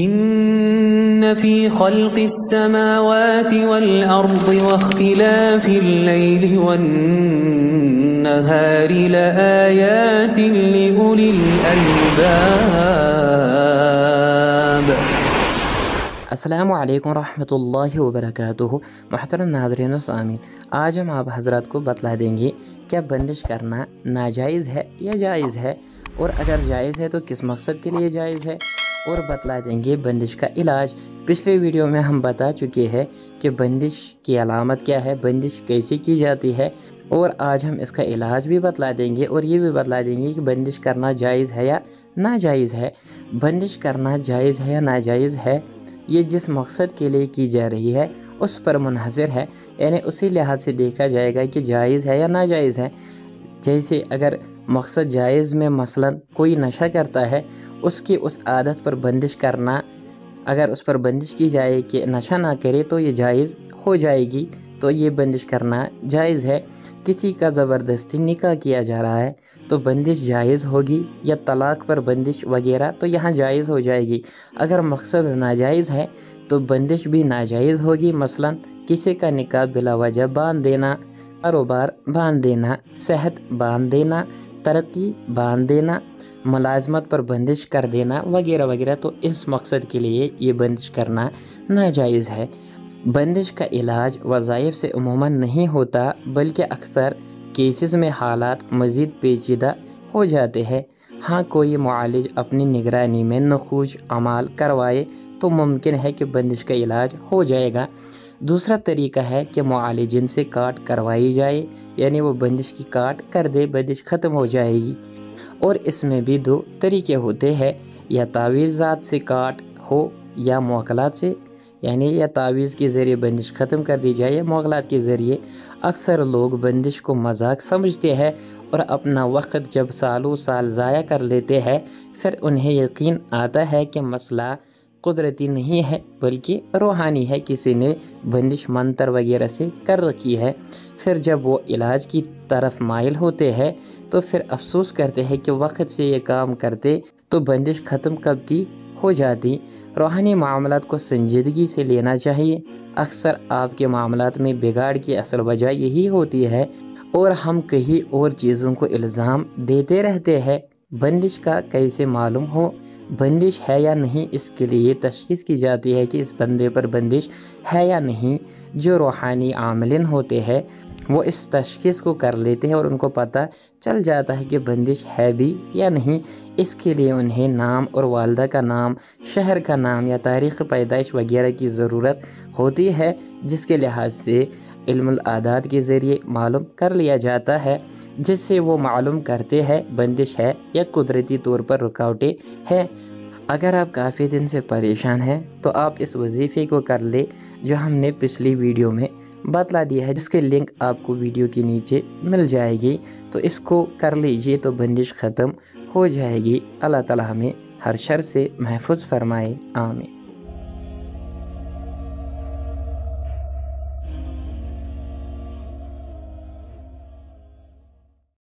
إن في خلق السماوات والأرض واختلاف الليل والنهار لآيات لأولي الألباب۔ अस्सलामु अलैकुम रहमतुल्लाहि व बरकातुहू। मुहतरम नाज़रीन व सामीन, आज हम आप हज़रात को बतला देंगे क्या बंदिश करना नाजायज़ है या जायज़ है, और अगर जायज़ है तो किस मकसद के लिए जायज़ है, और बतला देंगे बंदिश का इलाज। पिछले वीडियो में हम बता चुके हैं कि बंदिश की अलामत क्या है, बंदिश कैसे की जाती है, और आज हम इसका इलाज भी बतला देंगे और ये भी बतला देंगे कि बंदिश करना जायज़ है या नाजायज़ है। बंदिश करना जायज़ है या नाजायज़ है, ये जिस मकसद के लिए की जा रही है उस पर मुनहसर है, यानी उसी लिहाज से देखा जाएगा कि जायज़ है या नाजायज़ है। जैसे अगर मकसद जायज़ में मसलन कोई नशा करता है, उसकी उस आदत पर बंदिश करना, अगर उस पर बंदिश की जाए कि नशा ना करे तो ये जायज़ हो जाएगी, तो ये बंदिश करना जायज़ है। किसी का ज़बरदस्ती निकाह किया जा रहा है तो बंदिश जायज़ होगी, या तलाक़ पर बंदिश वगैरह तो यहाँ जायज़ हो जाएगी। अगर मकसद नाजायज़ है तो बंदिश भी नाजायज़ होगी, मसलन किसी का निकाह बिला वजह बांध देना, कारोबार बांध देना, सेहत बांध देना, तरक्की बांध देना, मुलाजमत पर बंदिश कर देना वगैरह वगैरह, तो इस मकसद के लिए ये बंदिश करना नाजायज़ है। बंदिश का इलाज वज़ाइफ से उमूमन नहीं होता, बल्कि अक्सर केसेस में हालात मज़ीद पेचीदा हो जाते हैं। हाँ, कोई मुआलिज अपनी निगरानी में नखूश अमाल करवाए तो मुमकिन है कि बंदिश का इलाज हो जाएगा। दूसरा तरीका है कि मुआलिजिन से काट करवाई जाए, यानी वो बंदिश की काट कर दे, बंदिश ख़त्म हो जाएगी। और इसमें भी दो तरीके होते हैं, या तावीज़ात से काट हो या मुअक्कलात से, यानी या तावीज़ के ज़रिए बंदिश ख़त्म कर दी जाए या मुअक्कलात के ज़रिए। अक्सर लोग बंदिश को मजाक समझते हैं और अपना वक्त जब सालों साल ज़ाया कर लेते हैं, फिर उन्हें यकीन आता है कि मसला कुदरती नहीं है बल्कि रूहानी है, किसी ने बंदिश मंतर वगैरह से कर रखी है। फिर जब वो इलाज की तरफ माइल होते हैं तो फिर अफसोस करते हैं कि वक्त से ये काम करते तो बंदिश ख़त्म कब की हो जाती। रूहानी मामलात को संजीदगी से लेना चाहिए। अक्सर आपके मामलात में बिगाड़ की असल वजह यही होती है और हम कहीं और चीज़ों को इल्ज़ाम देते रहते हैं। बंदिश का कैसे मालूम हो बंदिश है या नहीं, इसके लिए तशख़ीस की जाती है कि इस बंदे पर बंदिश है या नहीं। जो रूहानी आमिलिन होते हैं वो इस तशख़ीस को कर लेते हैं और उनको पता चल जाता है कि बंदिश है भी या नहीं। इसके लिए उन्हें नाम और वालदा का नाम, शहर का नाम या तारीख़ पैदाइश वगैरह की ज़रूरत होती है, जिसके लिहाज से इल्मुल आदात के ज़रिए मालूम कर लिया जाता है, जिससे वो मालूम करते हैं बंदिश है या कुदरती तौर पर रुकावटें हैं। अगर आप काफ़ी दिन से परेशान हैं तो आप इस वजीफ़े को कर ले जो हमने पिछली वीडियो में बतला दिया है, जिसके लिंक आपको वीडियो के नीचे मिल जाएगी। तो इसको कर लीजिए तो बंदिश ख़त्म हो जाएगी। अल्लाह ताला हमें हर शर से महफूज फरमाए, आमीन।